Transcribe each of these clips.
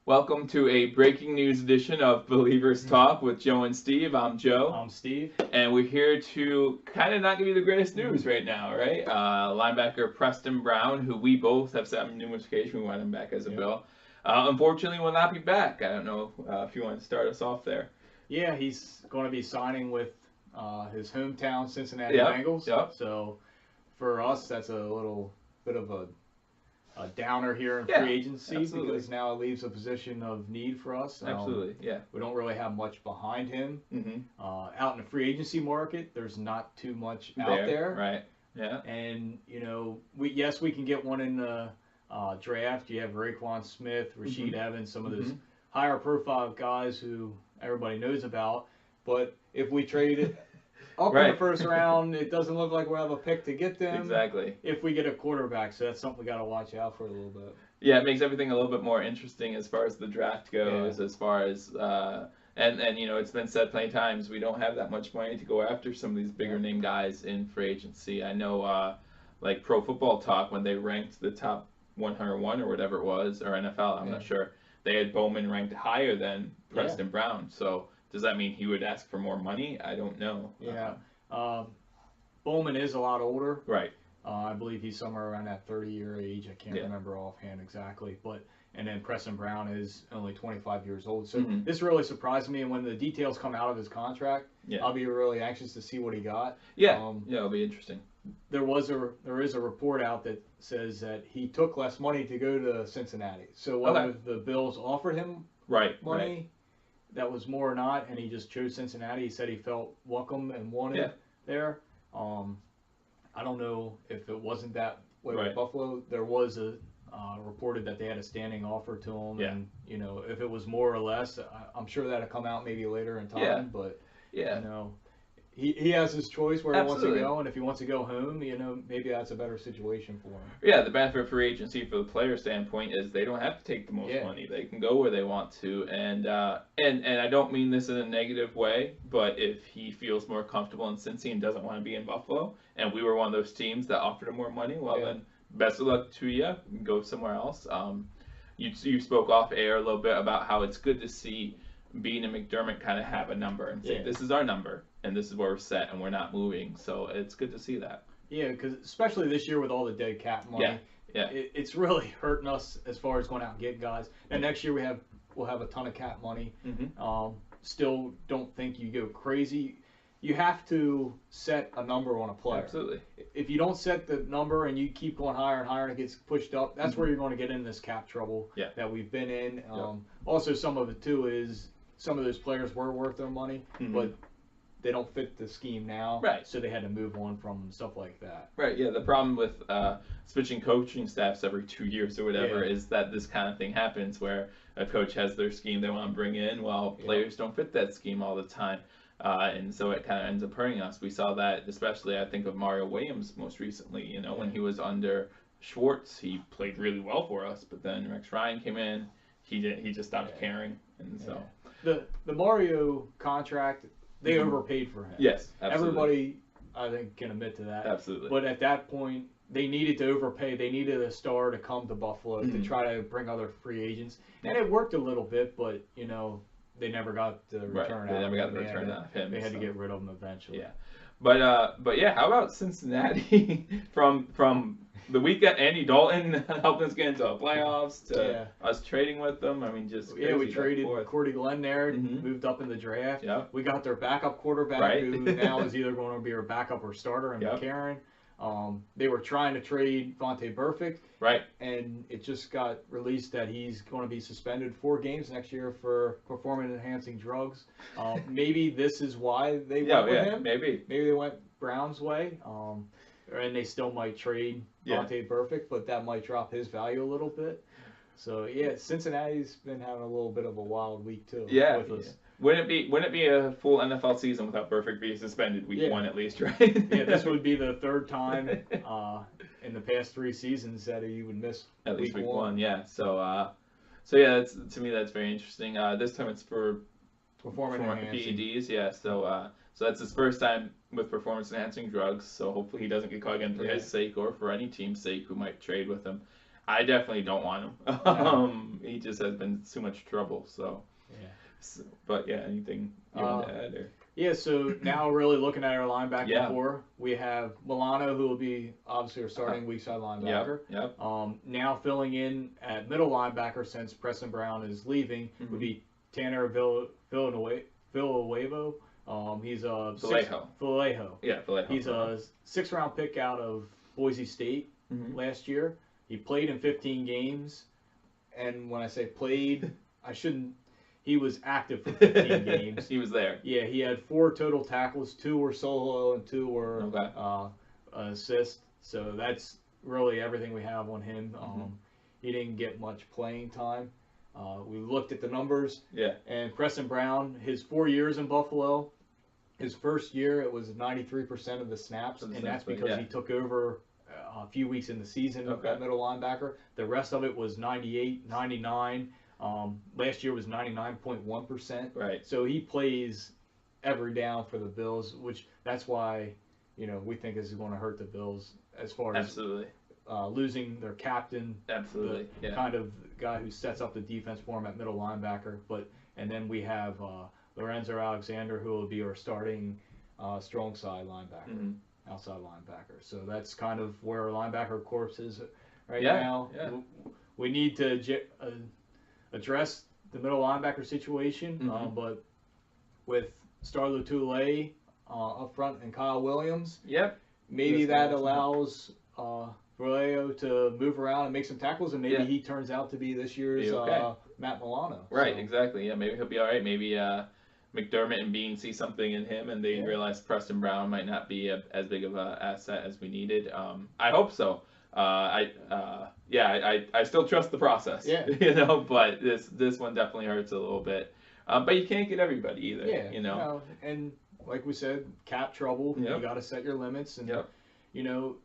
Welcome to a breaking news edition of Believers Talk with Joe and Steve. I'm Joe. I'm Steve. And we're here to kind of not give you the greatest news right now, right? Linebacker Preston Brown, who we both have said on numerous occasions we want him back as a Bill, unfortunately will not be back. I don't know if you want to start us off there. Yeah, he's going to be signing with his hometown Cincinnati Yep, Bengals. yep. So for us, that's a little bit of a downer here in Yeah, free agency absolutely. because now it leaves a position of need for us. Absolutely, yeah. We don't really have much behind him. Mm-hmm. Out in the free agency market, there's not too much out there. Right, yeah. And, we can get one in the draft. You have Raekwon Smith, Rashid Evans, some of those higher profile guys who everybody knows about. But if we trade it up in the first round, it doesn't look like we'll have a pick to get them. Exactly. If we get a quarterback, so that's something we got to watch out for a little bit. Yeah, it makes everything a little bit more interesting as far as the draft goes, as far as and it's been said plenty of times, we don't have that much money to go after some of these bigger name guys in free agency. I know like Pro Football Talk, when they ranked the top 101 or whatever it was, or NFL, I'm not sure, they had Bowman ranked higher than Preston Brown. So does that mean he would ask for more money? I don't know. Yeah. Bowman is a lot older. Right. I believe he's somewhere around that 30-year age. I can't remember offhand exactly. And then Preston Brown is only 25 years old. So this really surprised me. And when the details come out of his contract, I'll be really anxious to see what he got. Yeah, it'll be interesting. There is a report out that says that he took less money to go to Cincinnati. So whether the Bills offered him money that was more or not, and he just chose Cincinnati, he said he felt welcome and wanted there. I don't know if it wasn't that way with Buffalo. There was a reported that they had a standing offer to him, and if it was more or less, I'm sure that'll come out maybe later in time. But he has his choice where he wants to go, and if he wants to go home, maybe that's a better situation for him. Yeah, the benefit of free agency for the player standpoint is they don't have to take the most money. They can go where they want to, and I don't mean this in a negative way, but if he feels more comfortable in Cincy and doesn't want to be in Buffalo, and we were one of those teams that offered him more money, well then best of luck to you. Go somewhere else. You spoke off air a little bit about how it's good to see Bean and McDermott kind of have a number and say this is our number and this is where we're set and we're not moving. So it's good to see that. Yeah, because especially this year with all the dead cap money, it's really hurting us as far as going out and getting guys. And next year we'll have a ton of cap money. Still don't think you go crazy. You have to set a number on a player. Absolutely. If you don't set the number and you keep going higher and higher and it gets pushed up, that's where you're going to get in this cap trouble that we've been in. Also, some of it too is some of those players were worth their money, but they don't fit the scheme now. Right. So they had to move on from them, stuff like that. Right. Yeah. The problem with switching coaching staffs every 2 years or whatever is that this kind of thing happens where a coach has their scheme they want to bring in, while players don't fit that scheme all the time. And so it kind of ends up hurting us. We saw that, especially I think of Mario Williams most recently. When he was under Schwartz, he played really well for us, but then Rex Ryan came in, he just stopped caring, and so the Mario contract, they overpaid for him. Yes, absolutely. Everybody, I think, can admit to that. Absolutely. But at that point, they needed to overpay. They needed a star to come to Buffalo to try to bring other free agents, and it worked a little bit, but they never got the return out of him. They never got the return out of him. They had to get rid of him eventually. Yeah. But yeah, how about Cincinnati from the weekend? Andy Dalton helped us get into the playoffs to us trading with them. I mean, just we traded Cordy Glenn there, moved up in the draft. Yeah. We got their backup quarterback who now is either going to be our backup or starter in McCarron. They were trying to trade Vontae Burfict, and it just got released that he's going to be suspended 4 games next year for performance-enhancing drugs. Maybe this is why they went with him. Maybe they went Brown's way, and they still might trade Vontae Burfict, but that might drop his value a little bit. So Cincinnati's been having a little bit of a wild week too. With us. Wouldn't it be a full NFL season without Burfict being suspended week 1 at least, right? This would be the third time in the past 3 seasons that he would miss at least week 1. Yeah. So yeah, to me that's very interesting. This time it's for performance PEDs. Yeah. So that's his first time with performance enhancing drugs. So hopefully he doesn't get caught again for his sake or for any team's sake who might trade with him. I definitely don't want him. He just has been too much trouble. So, yeah. But yeah, anything you want to add? Or? Yeah, so now really looking at our linebacker core, we have Milano, who will be obviously our starting weak side linebacker. Yep. Now filling in at middle linebacker since Preston Brown is leaving would be Tanner Villanueva. He's a Vallejo. Yeah, Vallejo. He's a 6th-round pick out of Boise State last year. He played in 15 games, and when I say played, I shouldn't. He was active for 15 games. He was there. Yeah, he had 4 total tackles. 2 were solo and 2 were assist. So that's really everything we have on him. He didn't get much playing time. We looked at the numbers. Yeah. And Preston Brown, his 4 years in Buffalo, his first year it was 93% of the snaps, and that's because he took over a few weeks in the season at middle linebacker. The rest of it was 98, 99. Last year was 99.1%. Right. So he plays every down for the Bills, which that's why, we think this is going to hurt the Bills as far as losing their captain. Absolutely. The kind of guy who sets up the defense for him at middle linebacker. And then we have Lorenzo Alexander, who will be our starting strong side linebacker, outside linebacker. So that's kind of where our linebacker corps is right now. Yeah. We need to address the middle linebacker situation, but with Star Lotulelei up front and Kyle Williams, maybe that allows Vallejo to move around and make some tackles, and maybe he turns out to be this year's Matt Milano. Right, exactly. Yeah, maybe he'll be all right. Maybe McDermott and Bean see something in him, and they realize Preston Brown might not be as big of an asset as we needed. I hope so. I still trust the process. Yeah. But this one definitely hurts a little bit. But you can't get everybody either. Yeah. And like we said, cap trouble. You got to set your limits, and you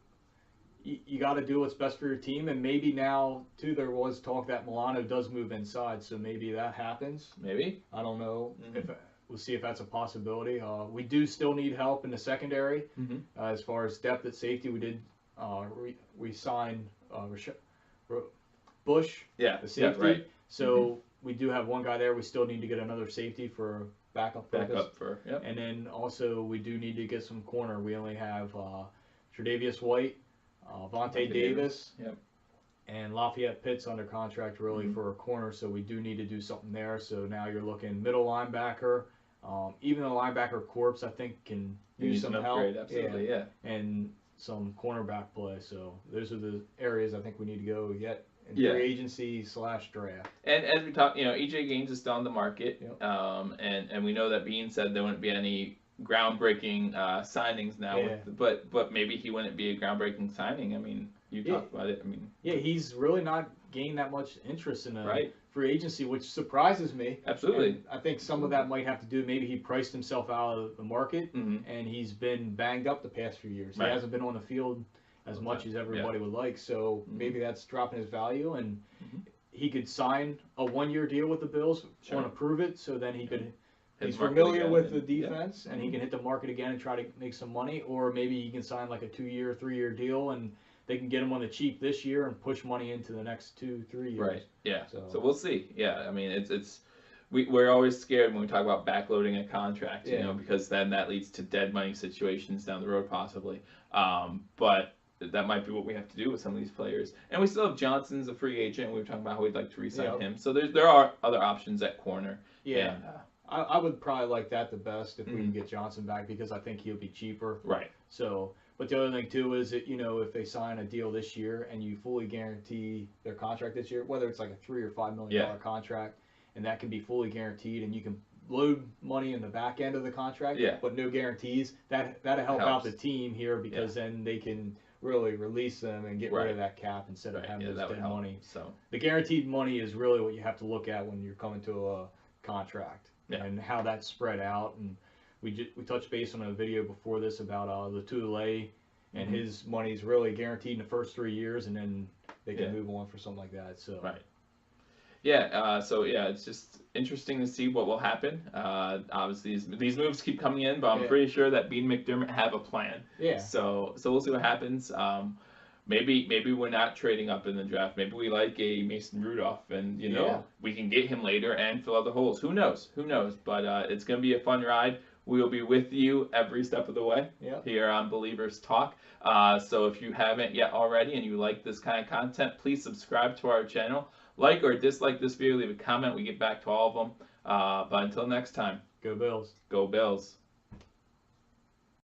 got to do what's best for your team. And maybe now too, there was talk that Milano does move inside, so maybe that happens. Maybe. I don't know if. We'll see if that's a possibility. We do still need help in the secondary. As far as depth at safety, we did we signed Bush, the safety. Right. So we do have one guy there. We still need to get another safety for backup purpose. And then also we do need to get some corner. We only have Tre'Davious White, Vontae Davis, and Lafayette Pitts under contract really for a corner. So we do need to do something there. So now you're looking middle linebacker. Even the linebacker corps, I think, can use some help. Absolutely, and some cornerback play. So those are the areas I think we need to go yet in free agency / draft. And as we talk, EJ Gaines is still on the market. And we know that Bean said there wouldn't be any groundbreaking signings now. But maybe he wouldn't be a groundbreaking signing. I mean, you talked about it. I mean, he's really not gained that much interest in free agency, which surprises me. Absolutely. And I think some of that might have to do, maybe he priced himself out of the market, and he's been banged up the past few years. He hasn't been on the field as much as everybody would like, so maybe that's dropping his value, and he could sign a 1-year deal with the Bills, want to prove it, so then he could. He's familiar with the defense, and he can hit the market again and try to make some money, or maybe he can sign like a 2-year, 3-year deal, and they can get him on the cheap this year and push money into the next 2-3 years. Right. Yeah. So we'll see. Yeah. I mean, we're always scared when we talk about backloading a contract, because then that leads to dead money situations down the road possibly. But that might be what we have to do with some of these players. And we still have Johnson's a free agent. We were talking about how we'd like to re-sign him. So there are other options at corner. Yeah. And, I would probably like that the best if we can get Johnson back, because I think he'll be cheaper. Right. So. But the other thing too is that if they sign a deal this year and you fully guarantee their contract this year, whether it's like a $3 or $5 million contract, and that can be fully guaranteed, and you can load money in the back end of the contract, but no guarantees, that'll help out the team here, because then they can really release them and get rid of that cap instead of having this dead money. So the guaranteed money is really what you have to look at when you're coming to a contract, and how that's spread out. And we touched base on a video before this about Lotulelei, and his money's really guaranteed in the first 3 years, and then they can move on for something like that. So it's just interesting to see what will happen. Obviously, these moves keep coming in, but I'm pretty sure that Bean McDermott have a plan. So we'll see what happens. maybe we're not trading up in the draft. Maybe we like a Mason Rudolph, and we can get him later and fill out the holes. Who knows? Who knows? But it's gonna be a fun ride. We will be with you every step of the way here on Believers Talk. So if you haven't yet already and you like this kind of content, please subscribe to our channel. Like or dislike this video, leave a comment. We get back to all of them. But until next time, go Bills. Go Bills.